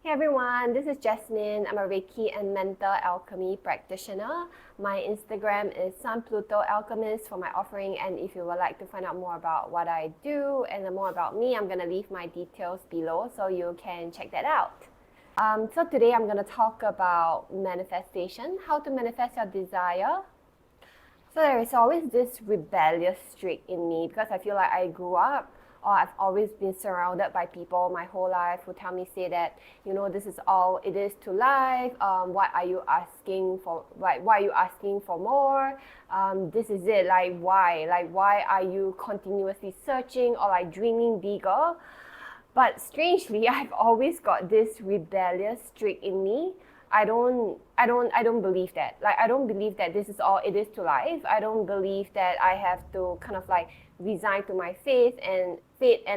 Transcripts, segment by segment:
Hey everyone, this is Jasmine. I'm a Reiki and Mental Alchemy practitioner. My Instagram is Sun Pluto Alchemist for my offering, and if you would like to find out more about what I do and more about me, I'm going to leave my details below so you can check that out. So today I'm going to talk about manifestation, how to manifest your desire. So there is always this rebellious streak in me because I feel like I grew up or I've always been surrounded by people my whole life who tell me, say that, this is all it is to life. What are you asking for? Like, why are you asking for more? This is it. Like, why? Like, why are you continuously searching or like dreaming bigger? But strangely, I've always got this rebellious streak in me. I don't believe that. Like, I don't believe that this is all it is to life. I don't believe that I have to kind of like resign to my faith and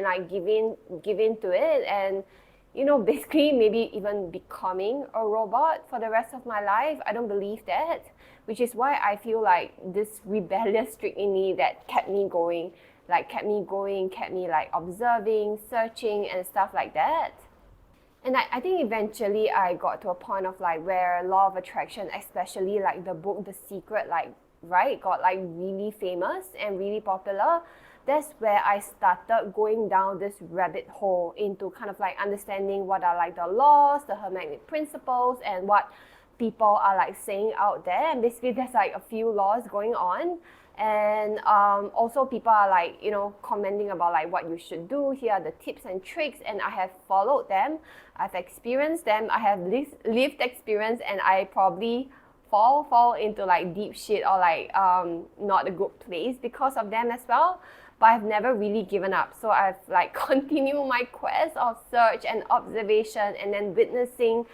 like give in to it and basically maybe even becoming a robot for the rest of my life. I don't believe that, which is why I feel like this rebellious streak in me that kept me going, kept me like observing, searching and stuff like that. And I think eventually I got to a point of like where law of attraction, especially like the book The Secret, got like really famous and really popular. That's where I started going down this rabbit hole into kind of like understanding what are like the laws, the Hermetic Principles, and what people are like saying out there. And basically there's like a few laws going on, and also people are like commenting about like what you should do. Here are the tips and tricks, and I have followed them, I've experienced them, I have lived experience, and I probably fall into like deep shit or like not a good place because of them as well. But I've never really given up, so I've like continued my quest of search and observation and then witnessing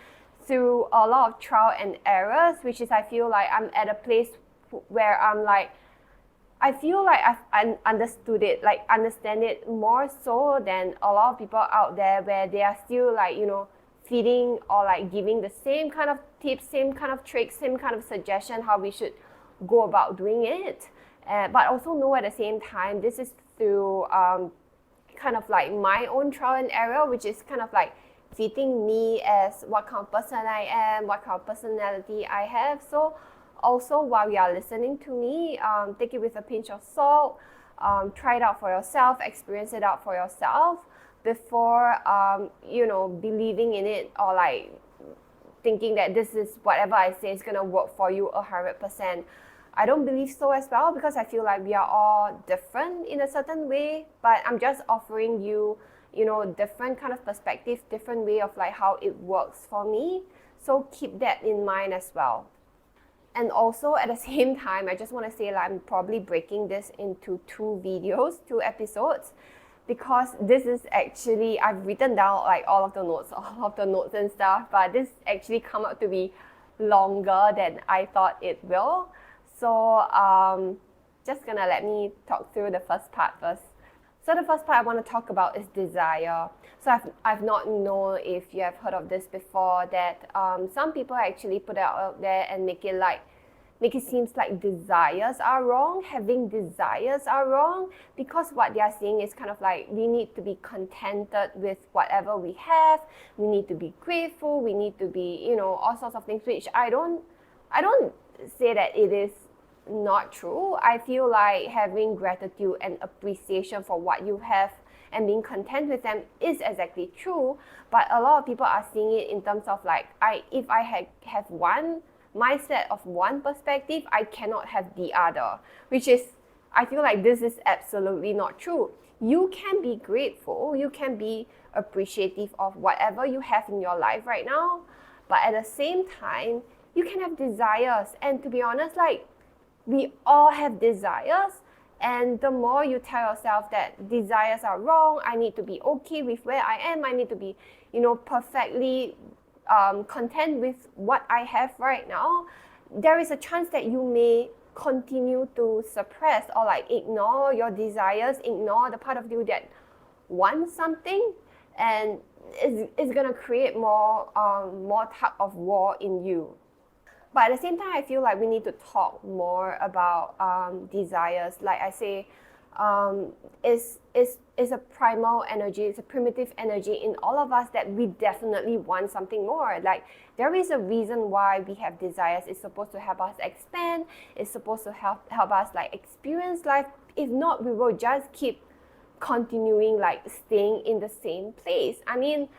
through a lot of trial and errors, which is I feel like I'm at a place where I'm like, I feel like I've understood it, like understand it more so than a lot of people out there where they are still like, feeding or like giving the same kind of tips, same kind of tricks, same kind of suggestion how we should go about doing it. But also know at the same time, this is through kind of like my own trial and error, which is kind of like fitting me as what kind of person I am, what kind of personality I have. So also, while you are listening to me, take it with a pinch of salt. Try it out for yourself, experience it out for yourself before believing in it or like thinking that this is whatever I say is gonna work for you 100%. I don't believe so as well, because I feel like we are all different in a certain way, but I'm just offering you different kind of perspective, different way of like how it works for me. So keep that in mind as well. And also at the same time, I just want to say like I'm probably breaking this into two episodes, because this is actually, I've written down like all of the notes and stuff, but this actually come out to be longer than I thought it will. So just gonna let me talk through the first part first. So the first part I want to talk about is desire. So I've not known if you have heard of this before, that some people actually put it out there and make it seems like desires are wrong, having desires are wrong, because what they are saying is kind of like we need to be contented with whatever we have, we need to be grateful, we need to be, all sorts of things, which I don't say that it is not true. I feel like having gratitude and appreciation for what you have and being content with them is exactly true, but a lot of people are seeing it in terms of like, if I have one mindset of one perspective, I cannot have the other, which is, I feel like this is absolutely not true. You can be grateful, you can be appreciative of whatever you have in your life right now, but at the same time, you can have desires. And to be honest, like, we all have desires, and the more you tell yourself that desires are wrong, I need to be okay with where I am, I need to be, perfectly content with what I have right now, there is a chance that you may continue to suppress or like ignore your desires, ignore the part of you that wants something, and it's gonna create more tug of war in you. But at the same time, I feel like we need to talk more about desires. Like I say, is a primal energy, it's a primitive energy in all of us that we definitely want something more. Like there is a reason why we have desires. It's supposed to help us expand. It's supposed to help us like experience life. If not, we will just keep continuing like staying in the same place. I mean,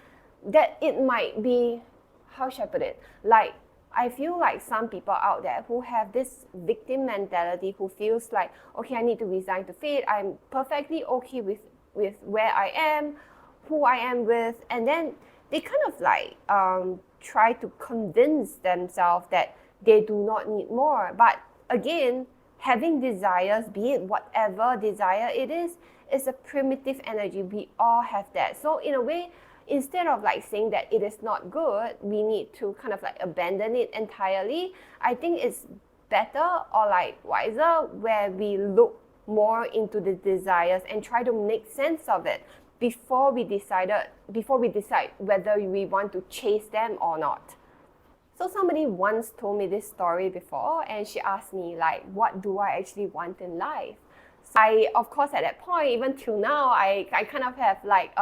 that it might be, how should I put it? Like I feel like some people out there who have this victim mentality, who feels like, okay, I need to resign to fate. I'm perfectly okay with where I am, who I am with, and then they kind of like try to convince themselves that they do not need more. But again, having desires, be it whatever desire it is a primitive energy. We all have that. So in a way, instead of like saying that it is not good, we need to kind of like abandon it entirely. I think it's better or like wiser where we look more into the desires and try to make sense of it before we decide whether we want to chase them or not. So somebody once told me this story before, and she asked me like, what do I actually want in life? So I, of course, at that point, even till now, I kind of have like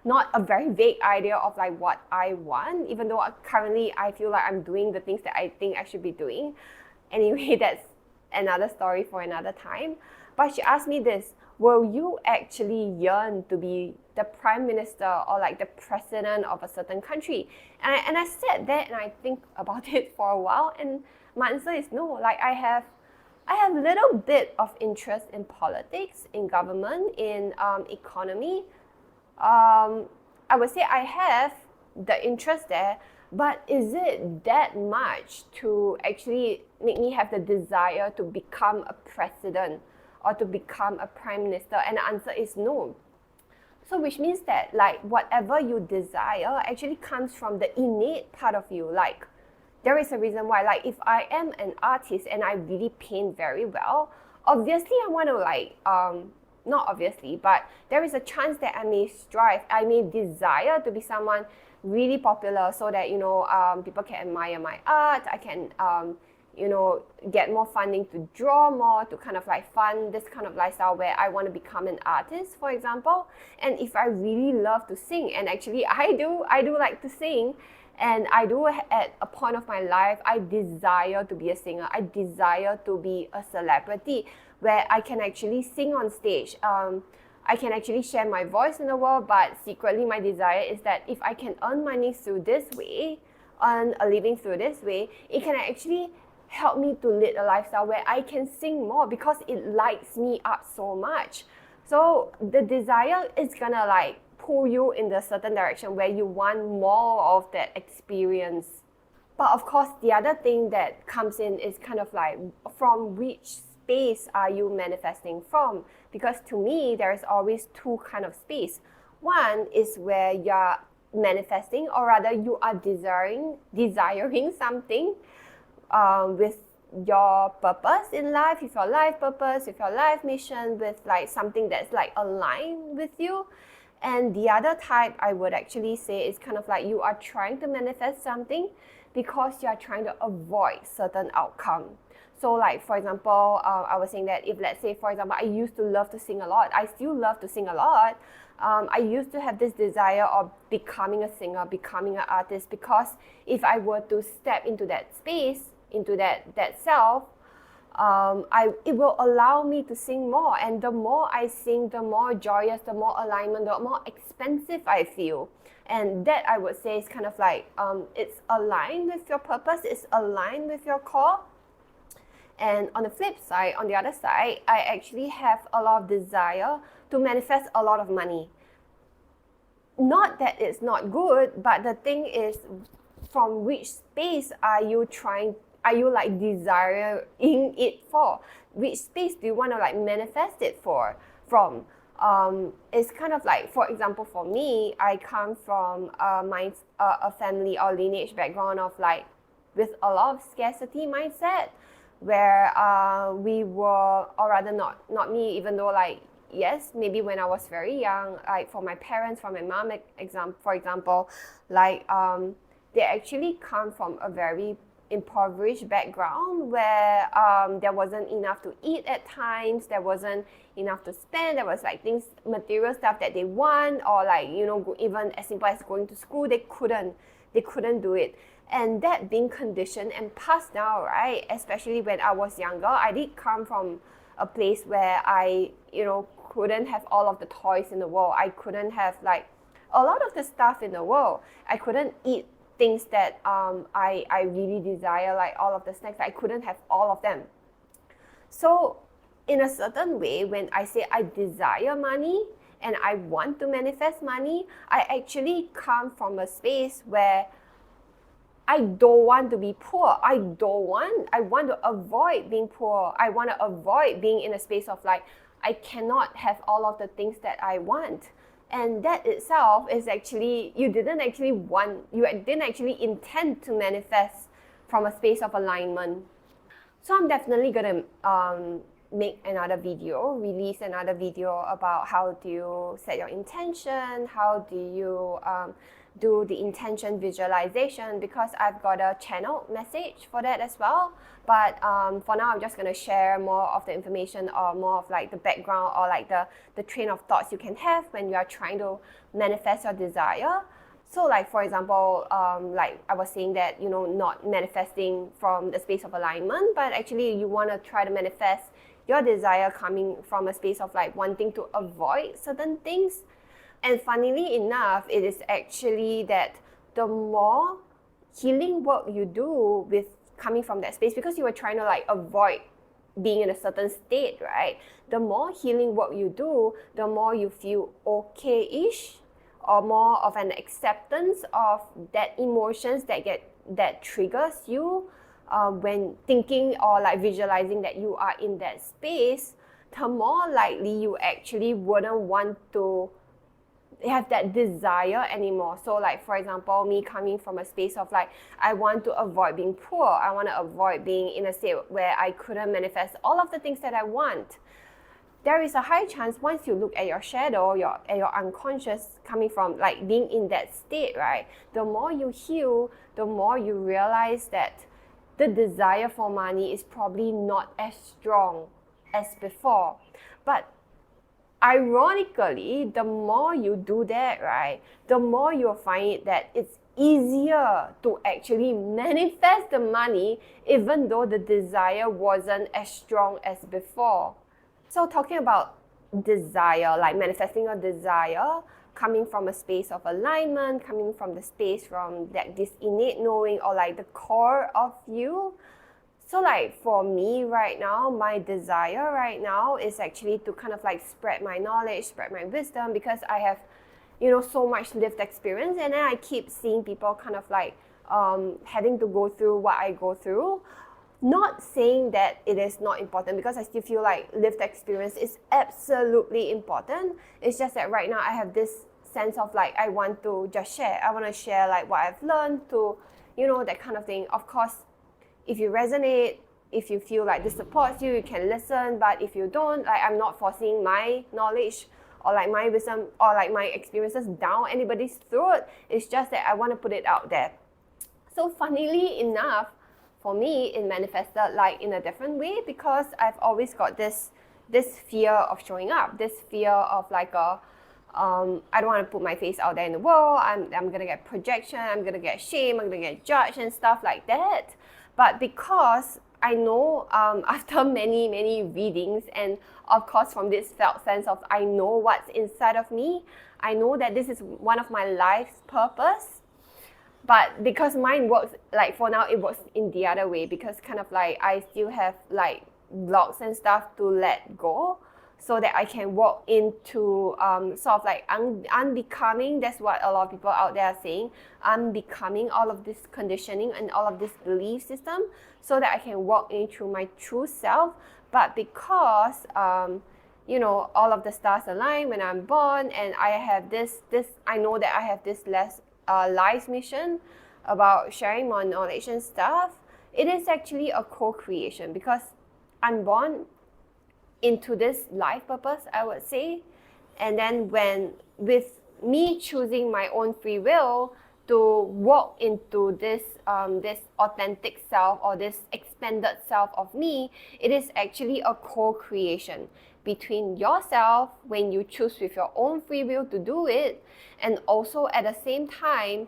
not a very vague idea of like what I want, even though currently I feel like I'm doing the things that I think I should be doing. Anyway, that's another story for another time. But she asked me this: will you actually yearn to be the prime minister or like the president of a certain country? And I said that, and I think about it for a while, and my answer is no. Like I have a little bit of interest in politics, in government, in economy. I would say I have the interest there, but is it that much to actually make me have the desire to become a president or to become a prime minister? And the answer is no. So which means that like whatever you desire actually comes from the innate part of you. Like there is a reason why, like if I am an artist and I really paint very well, obviously I want to like not obviously, but there is a chance that I may desire to be someone really popular so that, people can admire my art. I can, get more funding to draw more, to kind of like fund this kind of lifestyle where I want to become an artist, for example. And if I really love to sing, and actually I do like to sing, and I do at a point of my life, I desire to be a singer. I desire to be a celebrity where I can actually sing on stage. I can actually share my voice in the world, but secretly my desire is that if I can earn money through this way, earn a living through this way, it can actually help me to lead a lifestyle where I can sing more because it lights me up so much. So the desire is gonna like pull you in the certain direction where you want more of that experience. But of course, the other thing that comes in is kind of like from which space are you manifesting from? Because to me, there is always two kind of space. One is where you're manifesting, or rather you are desiring something with your purpose in life, with your life purpose, with your life mission, with like something that's like aligned with you. And the other type I would actually say is kind of like you are trying to manifest something because you are trying to avoid certain outcome. So like, for example, I was saying that if, let's say, for example, I used to love to sing a lot. I still love to sing a lot. I used to have this desire of becoming a singer, becoming an artist, because if I were to step into that space, into that self, it will allow me to sing more. And the more I sing, the more joyous, the more alignment, the more expansive I feel. And that, I would say, is kind of like, it's aligned with your purpose, it's aligned with your core. And on the flip side, on the other side, I actually have a lot of desire to manifest a lot of money. Not that it's not good, but the thing is, from which space are you like desiring it for? Which space do you want to like manifest it from? It's kind of like, for example, for me, I come from a family or lineage background of like with a lot of scarcity mindset, where we were, or rather not me, even though like, yes, maybe when I was very young, like for my parents, for my mom, for example, like they actually come from a very impoverished background where there wasn't enough to eat at times, there wasn't enough to spend, there was like things, material stuff that they want, or like, you know, even as simple as going to school, they couldn't do it. And that being conditioned and passed down, right, especially when I was younger, I did come from a place where I, you know, couldn't have all of the toys in the world. I couldn't have like a lot of the stuff in the world. I couldn't eat things that I really desire, like all of the snacks. I couldn't have all of them. So in a certain way, when I say I desire money and I want to manifest money, I actually come from a space where I don't want to be poor. I want to avoid being poor. I want to avoid being in a space of like, I cannot have all of the things that I want. And that itself is actually, you didn't actually intend to manifest from a space of alignment. So I'm definitely gonna release another video about how do you set your intention, how do you do the intention visualization, because I've got a channel message for that as well. But for now, I'm just going to share more of the information or more of like the background or like the train of thoughts you can have when you are trying to manifest your desire. So like, for example, like I was saying that, you know, not manifesting from the space of alignment, but actually you want to try to manifest your desire coming from a space of like wanting to avoid certain things. And funnily enough, it is actually that the more healing work you do with coming from that space, because you were trying to like avoid being in a certain state, right? The more healing work you do, the more you feel okay-ish, or more of an acceptance of that emotions that triggers you when thinking or like visualizing that you are in that space, the more likely you actually wouldn't want to have that desire anymore. So like, for example, me coming from a space of like, I want to avoid being poor. I want to avoid being in a state where I couldn't manifest all of the things that I want. There is a high chance once you look at your shadow, at your unconscious coming from like being in that state, right? The more you heal, the more you realize that the desire for money is probably not as strong as before. But ironically, the more you do that, right, the more you'll find that it's easier to actually manifest the money even though the desire wasn't as strong as before. So talking about desire, like manifesting your desire, coming from a space of alignment, coming from the space from that this innate knowing or like the core of you. So like for me right now, my desire right now is actually to kind of like spread my knowledge, spread my wisdom, because I have, you know, so much lived experience, and then I keep seeing people kind of like having to go through what I go through. Not saying that it is not important, because I still feel like lived experience is absolutely important. It's just that right now I have this sense of like, I want to just share. I want to share like what I've learned to, you know, that kind of thing. Of course, if you resonate, if you feel like this supports you, you can listen. But if you don't, like, I'm not forcing my knowledge or like my wisdom or like my experiences down anybody's throat. It's just that I want to put it out there. So funnily enough, for me, it manifested like in a different way, because I've always got this fear of showing up, this fear of like I don't want to put my face out there in the world. I'm gonna get projection, I'm gonna get shame, I'm gonna get judged and stuff like that. But because I know after many readings, and of course from this felt sense of I know what's inside of me, I know that this is one of my life's purpose. But because mine works, like for now, it works in the other way, because kind of like I still have like blocks and stuff to let go, so that I can walk into sort of like unbecoming. That's what a lot of people out there are saying, unbecoming all of this conditioning and all of this belief system, so that I can walk into my true self. But because you know, all of the stars align when I'm born, and I have this I know that I have this life's mission about sharing more knowledge and stuff. It is actually a co-creation, because I'm born into this life purpose, I would say. And then when with me choosing my own free will to walk into this this authentic self or this expanded self of me, it is actually a co-creation between yourself when you choose with your own free will to do it, and also at the same time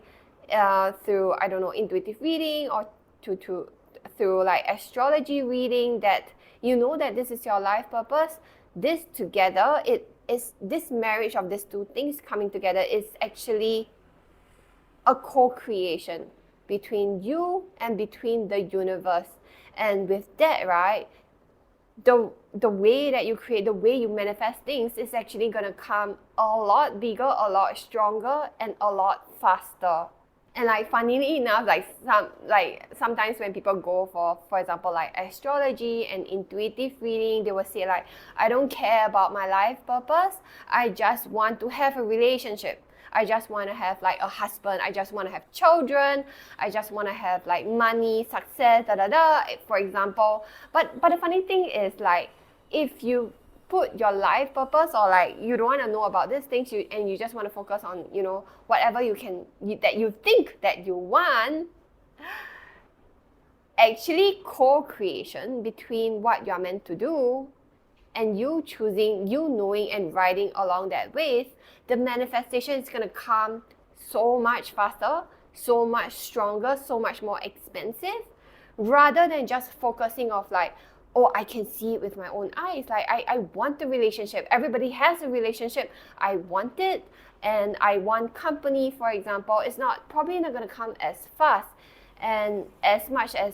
through, I don't know, intuitive reading or through like astrology reading, that you know that this is your life purpose. This together, it is this marriage of these two things coming together is actually a co-creation between you and between the universe. And with that, right, the way that you create, the way you manifest things is actually going to come a lot bigger, a lot stronger, and a lot faster. And like funnily enough, sometimes when people go for example, like astrology and intuitive reading, they will say like, I don't care about my life purpose, I just want to have a relationship. I just want to have like a husband. I just want to have children. I just want to have like money, success, for example. But the funny thing is, like, if you put your life purpose, or like you don't want to know about these things, and you just want to focus on, you know, whatever that you think that you want, actually co-creation between what you're meant to do and you choosing, you knowing and riding along that wave, the manifestation is going to come so much faster, so much stronger, so much more expensive, rather than just focusing of like, oh, I can see it with my own eyes. Like, I want the relationship. Everybody has a relationship. I want it. And I want company, for example. It's probably not going to come as fast and as much as,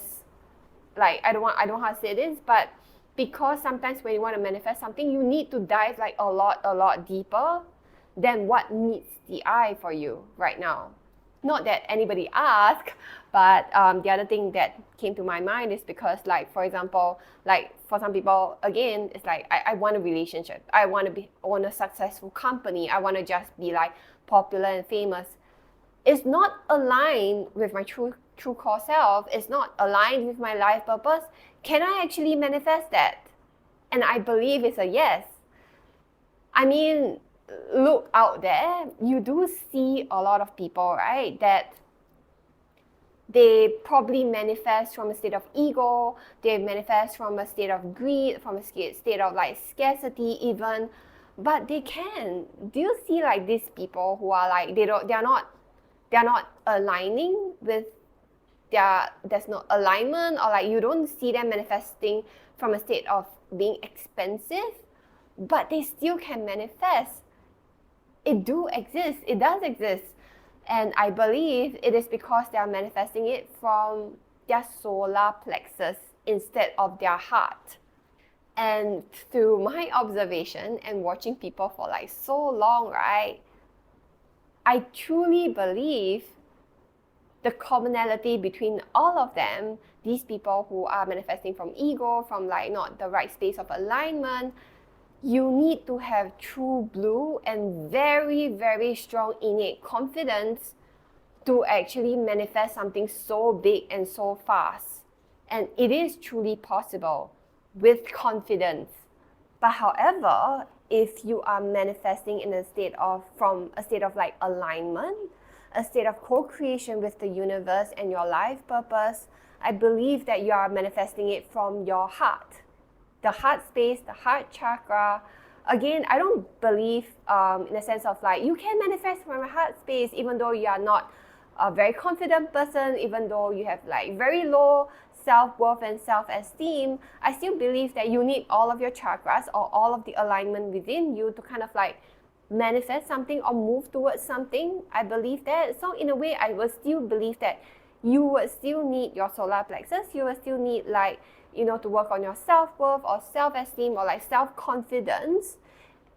like, I don't know how to say this, but because sometimes when you want to manifest something, you need to dive like a lot deeper than what meets the eye for you right now. Not that anybody asked, but the other thing that came to my mind is because, like, for example, like for some people, again, it's like, I want a relationship. I want to own a successful company. I want to just be like popular and famous. It's not aligned with my true core self. It's not aligned with my life purpose. Can I actually manifest that? And I believe it's a yes. I mean, look out there, you do see a lot of people, right, that they probably manifest from a state of ego, they manifest from a state of greed, from a state of like scarcity even, but they can. Do you see like these people who are like, they're not aligning with there's no alignment, or like you don't see them manifesting from a state of being expensive, but they still can manifest. It does exist. And I believe it is because they are manifesting it from their solar plexus instead of their heart. And through my observation and watching people for like so long, right, I truly believe the commonality between all of them, these people who are manifesting from ego, from like not the right space of alignment, you need to have true blue and very, very strong innate confidence to actually manifest something so big and so fast. And it is truly possible with confidence. But however, if you are manifesting in from a state of like alignment, a state of co-creation with the universe and your life purpose, I believe that you are manifesting it from your heart. The heart space, the heart chakra. Again, I don't believe in the sense of like, you can manifest from a heart space even though you are not a very confident person, even though you have like very low self-worth and self-esteem. I still believe that you need all of your chakras or all of the alignment within you to kind of like manifest something or move towards something. I believe that. So in a way, I will still believe that you would still need your solar plexus. You will still need like, you know, to work on your self-worth or self-esteem or like self-confidence.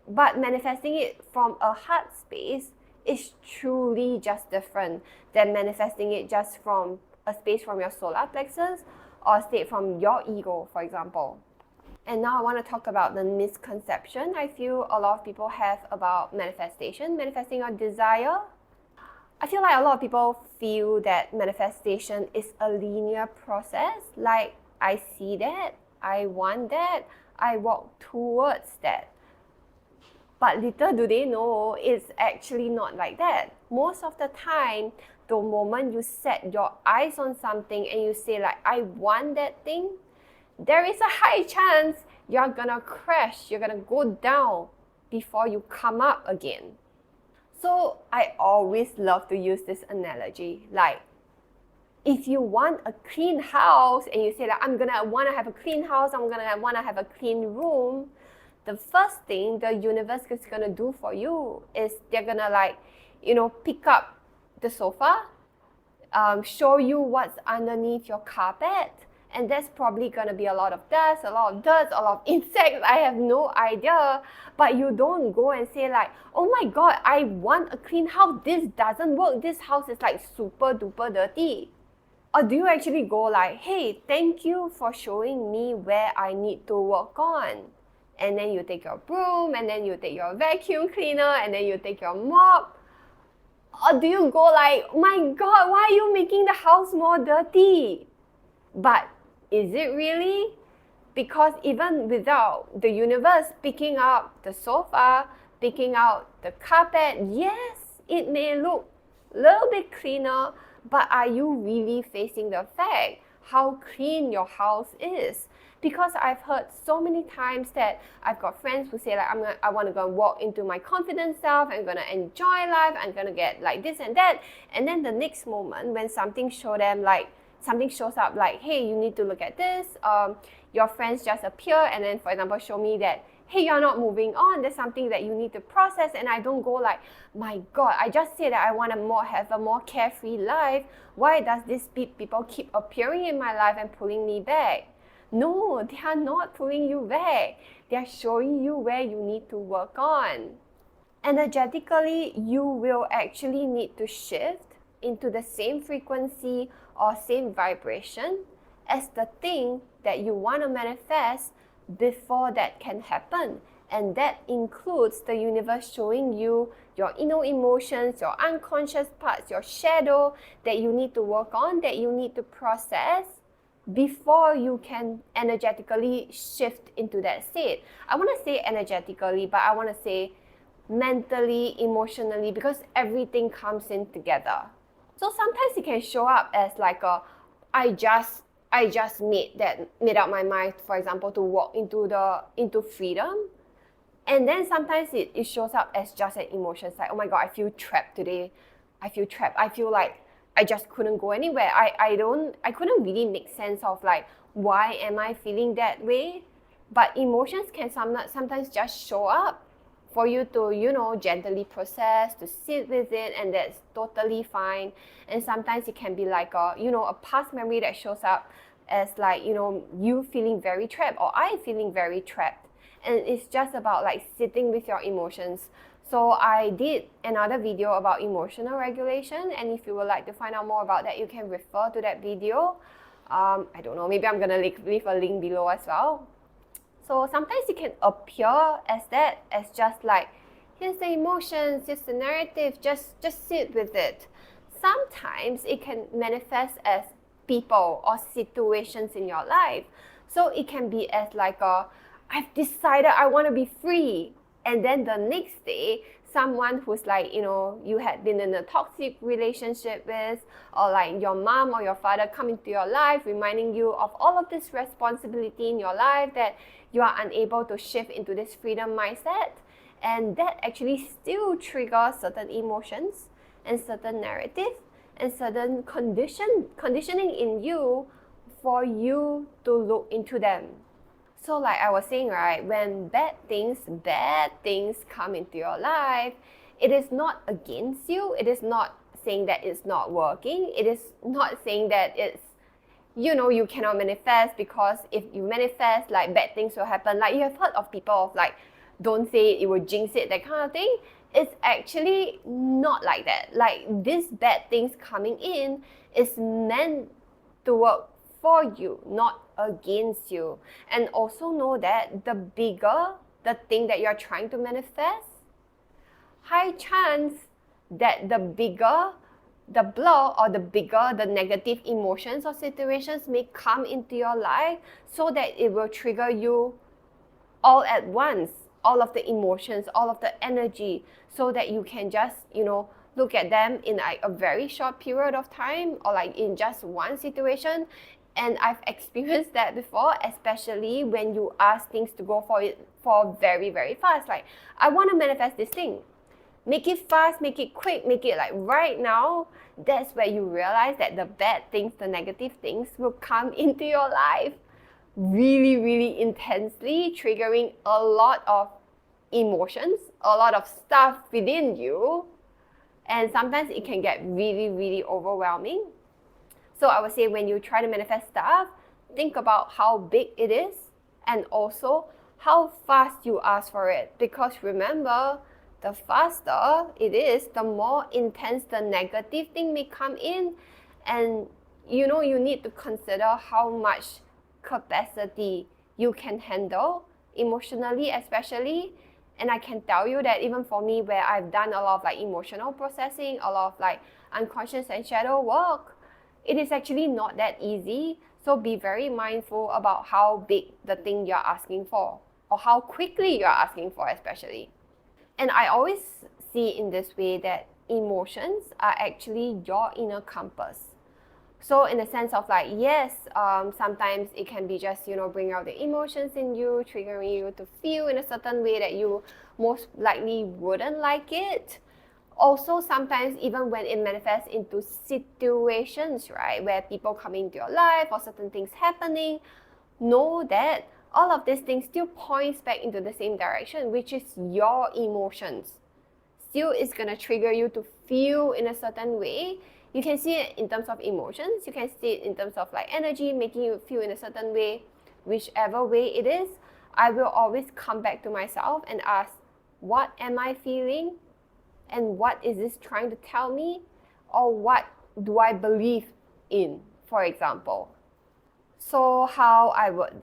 But manifesting it from a heart space is truly just different than manifesting it just from a space from your solar plexus or a state from your ego, for example. And now I want to talk about the misconception I feel a lot of people have about manifestation, manifesting your desire. I feel like a lot of people feel that manifestation is a linear process. Like, I see that, I want that, I walk towards that. But little do they know, it's actually not like that. Most of the time, the moment you set your eyes on something and you say like, I want that thing, there is a high chance you're gonna crash, you're gonna go down before you come up again. So I always love to use this analogy. Like, if you want a clean house and you say like, I'm gonna wanna have a clean house, I'm gonna wanna have a clean room, the first thing the universe is gonna do for you is they're gonna like, pick up the sofa, show you what's underneath your carpet, and there's probably gonna be a lot of dust, a lot of dirt, a lot of insects. I have no idea. But you don't go and say like, oh my god, I want a clean house. This doesn't work. This house is like super duper dirty. Or do you actually go like, hey, thank you for showing me where I need to work on? And then you take your broom, and then you take your vacuum cleaner, and then you take your mop. Or do you go like, oh my god, why are you making the house more dirty? But is it really? Because even without the universe picking up the sofa, picking out the carpet, yes, it may look a little bit cleaner, but are you really facing the fact how clean your house is? Because I've heard so many times that I've got friends who say like, I want to go and walk into my confident self, I'm going to enjoy life, I'm going to get like this and that. And then the next moment when something shows up like, hey, you need to look at this, your friends just appear and then, for example, show me that, hey, you're not moving on, there's something that you need to process, and I don't go like, my god, I just said that I want to have a more carefree life, why does these people keep appearing in my life and pulling me back? No, they are not pulling you back. They are showing you where you need to work on. Energetically, you will actually need to shift into the same frequency or same vibration as the thing that you want to manifest before that can happen. And that includes the universe showing you your inner emotions, your unconscious parts, your shadow that you need to work on, that you need to process before you can energetically shift into that state. I want to say energetically, but I want to say mentally, emotionally, because everything comes in together. So sometimes it can show up as like I just made up my mind, for example, to walk into freedom. And then sometimes it shows up as just an emotion. It's like, oh my god, I feel trapped today. I feel like I just couldn't go anywhere. I couldn't really make sense of like, why am I feeling that way? But emotions can sometimes just show up for you to, gently process, to sit with it, and that's totally fine. And sometimes it can be like a past memory that shows up as like, you feeling very trapped, or I feeling very trapped. And it's just about like sitting with your emotions. So I did another video about emotional regulation, and if you would like to find out more about that, you can refer to that video. I don't know, maybe I'm gonna leave a link below as well. So sometimes it can appear as that, as just like, here's the emotions, here's the narrative, just sit with it. Sometimes it can manifest as people or situations in your life. So it can be as like I've decided I want to be free. And then the next day, someone who's like, you had been in a toxic relationship with, or like your mom or your father come into your life, reminding you of all of this responsibility in your life, that you are unable to shift into this freedom mindset. And that actually still triggers certain emotions and certain narratives and certain conditioning in you for you to look into them. So like I was saying, right, when bad things come into your life, it is not against you. It is not saying that it's not working. It is not saying that it's, you cannot manifest, because if you manifest, like bad things will happen. Like you have heard of people of like, don't say it will jinx it, that kind of thing. It's actually not like that. Like these bad things coming in is meant to work for you, not against you. And also know that the bigger the thing that you're trying to manifest, high chance that the bigger the blow or the bigger the negative emotions or situations may come into your life, so that it will trigger you all at once. all of the emotions, all of the energy, so that you can just, look at them in like a very short period of time, or like in just one situation. And I've experienced that before, especially when you ask things to go for very, very fast. Like, I want to manifest this thing. Make it fast, make it quick, make it like right now. That's where you realize that the bad things, the negative things will come into your life really, really intensely, triggering a lot of emotions, a lot of stuff within you. And sometimes it can get really, really overwhelming. So I would say when you try to manifest stuff, think about how big it is and also how fast you ask for it. Because remember, the faster it is, the more intense the negative thing may come in. And you need to consider how much capacity you can handle emotionally, especially. And I can tell you that even for me, where I've done a lot of like emotional processing, a lot of like unconscious and shadow work, it is actually not that easy. So be very mindful about how big the thing you're asking for, or how quickly you're asking for, especially. And I always see in this way that emotions are actually your inner compass. So in the sense of like, yes, sometimes it can be just, bring out the emotions in you, triggering you to feel in a certain way that you most likely wouldn't like it. Also, sometimes even when it manifests into situations, right, where people come into your life or certain things happening, know that all of these things still points back into the same direction, which is your emotions. Still is going to trigger you to feel in a certain way. You can see it in terms of emotions. You can see it in terms of like energy, making you feel in a certain way. Whichever way it is, I will always come back to myself and ask, what am I feeling? And what is this trying to tell me? Or what do I believe in, for example? So how I would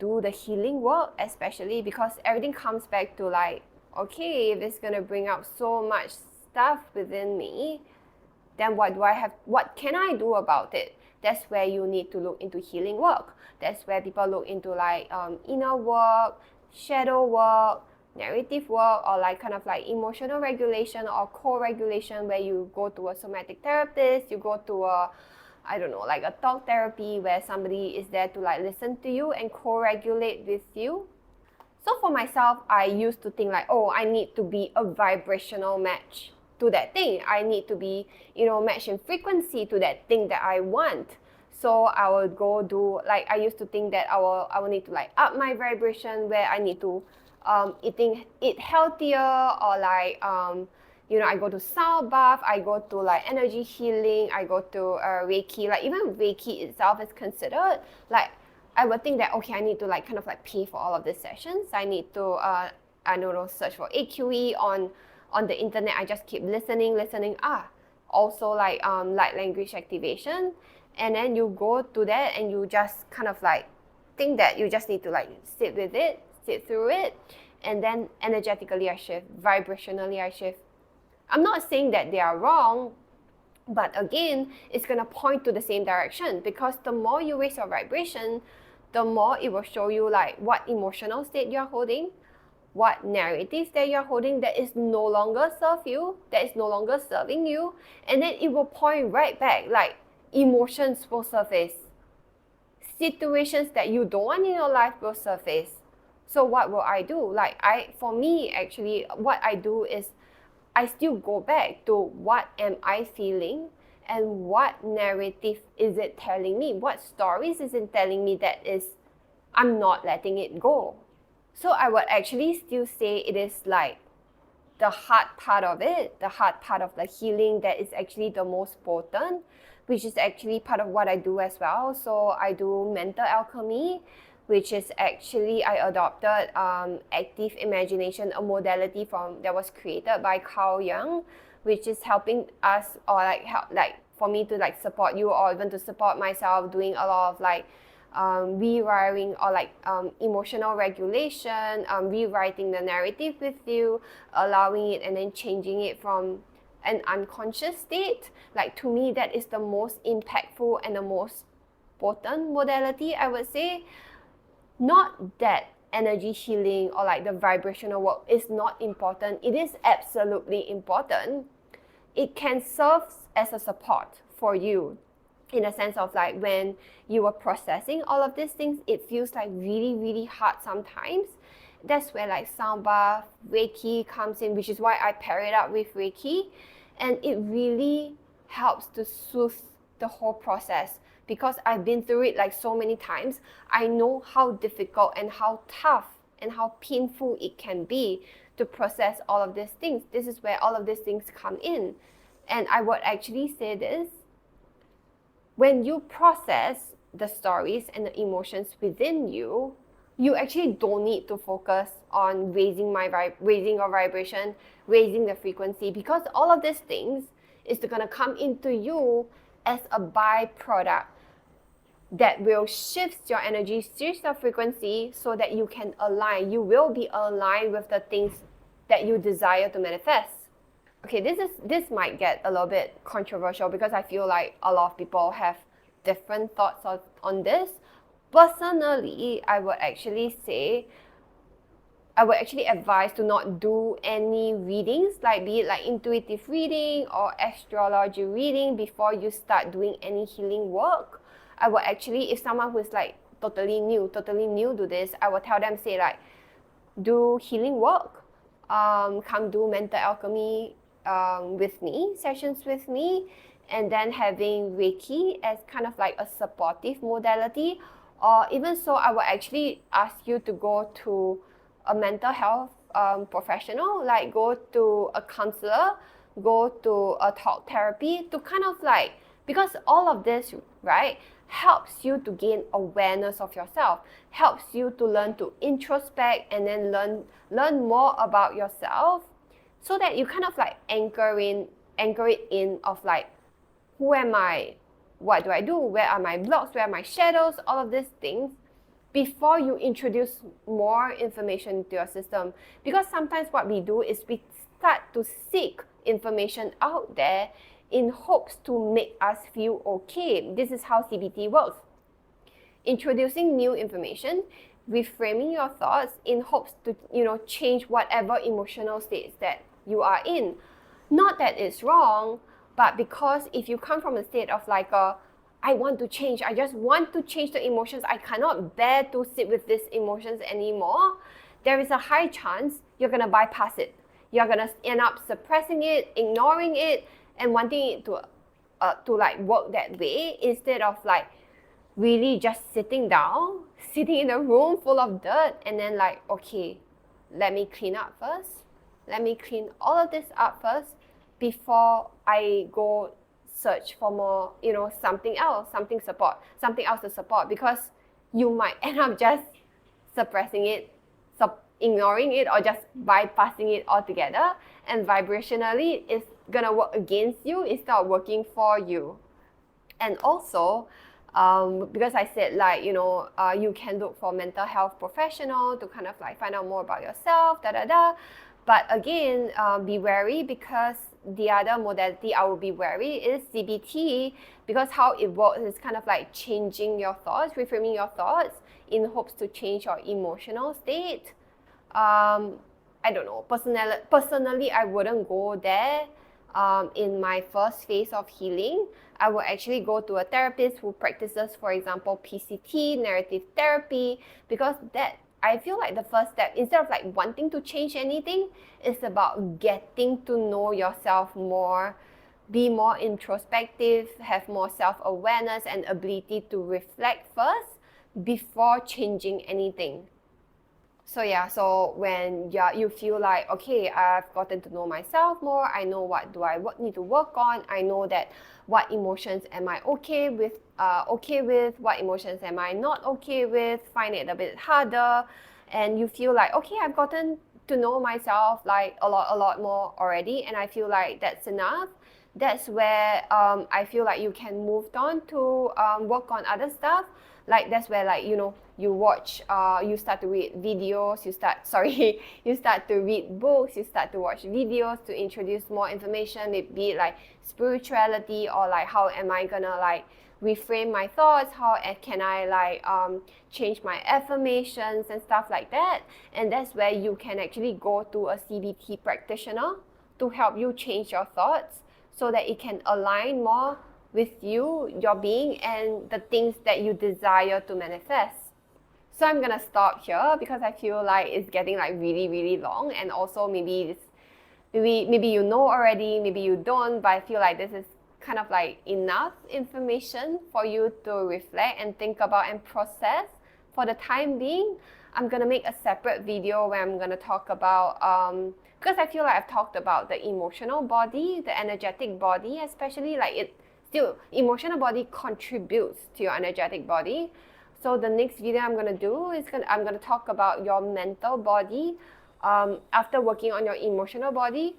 do the healing work, especially because everything comes back to like, okay, if it's going to bring up so much stuff within me, then what can I do about it? That's where you need to look into healing work. That's where people look into like inner work, shadow work, narrative work, or like kind of like emotional regulation or co-regulation, where you go to a somatic therapist, you go to like a talk therapy where somebody is there to like listen to you and co-regulate with you. So for myself, I used to think like, oh, I need to be a vibrational match to that thing. I need to be, match in frequency to that thing that I want. So I would go do, like, I used to think that I will need to like up my vibration, where I need to eat healthier, or like, I go to sound bath, I go to like energy healing, I go to Reiki. Like even Reiki itself is considered like, I would think that, okay, I need to like kind of like pay for all of these sessions. I need to search for AQE on the internet. I just keep listening. Also like light language activation, and then you go to that and you just kind of like think that you just need to like sit through it, and then energetically I shift, vibrationally I shift. I'm not saying that they are wrong, but again, it's going to point to the same direction, because the more you raise your vibration, the more it will show you like what emotional state you're holding, what narratives that you're holding that is no longer serve you, that is no longer serving you, and then it will point right back. Like emotions will surface, situations that you don't want in your life will surface. So what will I do? Like for me, actually, what I do is I still go back to what am I feeling, and what narrative is it telling me? What stories is it telling me that is I'm not letting it go? So I would actually still say it is like the hard part of it, the hard part of the healing, that is actually the most potent, which is actually part of what I do as well. So I do mental alchemy, which is actually I adopted active imagination, a modality that was created by Carl Jung, which is helping us, or like help, like for me to like support you, or even to support myself, doing a lot of like rewiring, or like emotional regulation, rewriting the narrative with you, allowing it and then changing it from an unconscious state. Like to me, that is the most impactful and the most potent modality, I would say. Not that energy healing or like the vibrational work is not important. It is absolutely important. It can serve as a support for you, in a sense of like when you are processing all of these things, it feels like really, really hard sometimes. That's where like sound bath, Reiki comes in, which is why I pair it up with Reiki. And it really helps to soothe the whole process, because I've been through it like so many times. I know how difficult and how tough and how painful it can be to process all of these things. This is where all of these things come in. And I would actually say this: when you process the stories and the emotions within you, you actually don't need to focus on raising your vibration, raising the frequency, because all of these things is going to come into you as a byproduct that will shift your energy, shift your frequency, so that you can align. You will be aligned with the things that you desire to manifest. Okay, this might get a little bit controversial, because I feel like a lot of people have different thoughts on this. Personally, I would actually advise to not do any readings, like be it like intuitive reading or astrology reading, before you start doing any healing work. I would actually, if someone who is like totally new to this, I would tell them, say like, do healing work, come do mental alchemy with me, sessions with me, and then having Reiki as kind of like a supportive modality. Or even so, I would actually ask you to go to a mental health professional, like go to a counselor, go to a talk therapy, to kind of like, because all of this, right, helps you to gain awareness of yourself, helps you to learn to introspect, and then learn more about yourself, so that you kind of like anchor it in of like, who am I? What do I do? Where are my blocks? Where are my shadows? All of these things, before you introduce more information to your system. Because sometimes what we do is we start to seek information out there in hopes to make us feel okay. This is how CBT works. Introducing new information, reframing your thoughts in hopes to, change whatever emotional states that you are in. Not that it's wrong, but because if you come from a state of like I want to change, I just want to change the emotions, I cannot bear to sit with these emotions anymore, there is a high chance you're going to bypass it. You're going to end up suppressing it, ignoring it, and wanting it to like work that way, instead of like really just sitting down, sitting in a room full of dirt, and then like, okay, let me clean up first. Let me clean all of this up first before I go search for more, something else to support, because you might end up just suppressing it, ignoring it, or just bypassing it altogether, and vibrationally it's gonna work against you instead of working for you. And also, because I said like, you can look for mental health professional to kind of like find out more about yourself, but again, be wary, because the other modality I will be wary is CBT, because how it works is kind of like changing your thoughts, reframing your thoughts in hopes to change your emotional state. I don't know, personally I wouldn't go there. In my first phase of healing, I will actually go to a therapist who practices, for example, PCT, narrative therapy, because that, I feel like the first step, instead of like wanting to change anything, is about getting to know yourself more, be more introspective, have more self-awareness and ability to reflect first before changing anything. So yeah, so when you feel like, okay, I've gotten to know myself more, I know what do I need to work on, I know that what emotions am I okay with, what emotions am I not okay with, find it a bit harder, and you feel like, okay, I've gotten to know myself like a lot more already, and I feel like that's enough. That's where I feel like you can move on to work on other stuff. Like that's where like, you watch, you start to read videos, you start to read books, you start to watch videos to introduce more information, be it like spirituality, or like how am I gonna like reframe my thoughts, how can I like change my affirmations and stuff like that. And that's where you can actually go to a CBT practitioner to help you change your thoughts so that it can align more with you, your being, and the things that you desire to manifest. So I'm gonna stop here because I feel like it's getting like really, really long, and also maybe you know already, maybe you don't, but I feel like this is kind of like enough information for you to reflect and think about and process. For the time being, I'm gonna make a separate video where I'm gonna talk about because I feel like I've talked about the emotional body, the energetic body, especially like it still emotional body contributes to your energetic body. So the next video I'm gonna do is I'm gonna talk about your mental body. After working on your emotional body,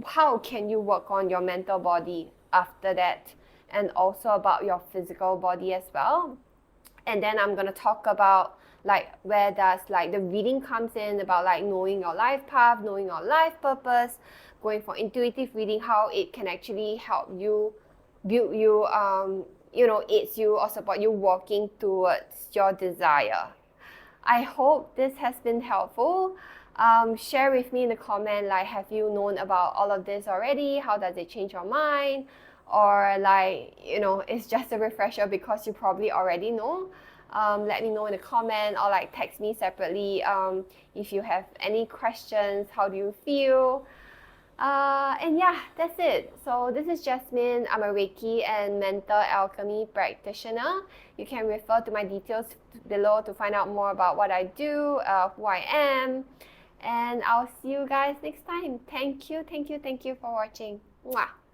how can you work on your mental body after that, and also about your physical body as well. And then I'm gonna talk about like where does like the reading comes in, about like knowing your life path, knowing your life purpose, going for intuitive reading, how it can actually help you build you, aids you or support you walking towards your desire. I hope this has been helpful. Share with me in the comment, like, have you known about all of this already? How does it change your mind? Or like, it's just a refresher because you probably already know. Let me know in the comment, or like text me separately if you have any questions. How do you feel? And yeah, that's it. So this is Jasmine. I'm a Reiki and Mental Alchemy practitioner. You can refer to my details below to find out more about what I do, who I am. And I'll see you guys next time. Thank you for watching. Mwah.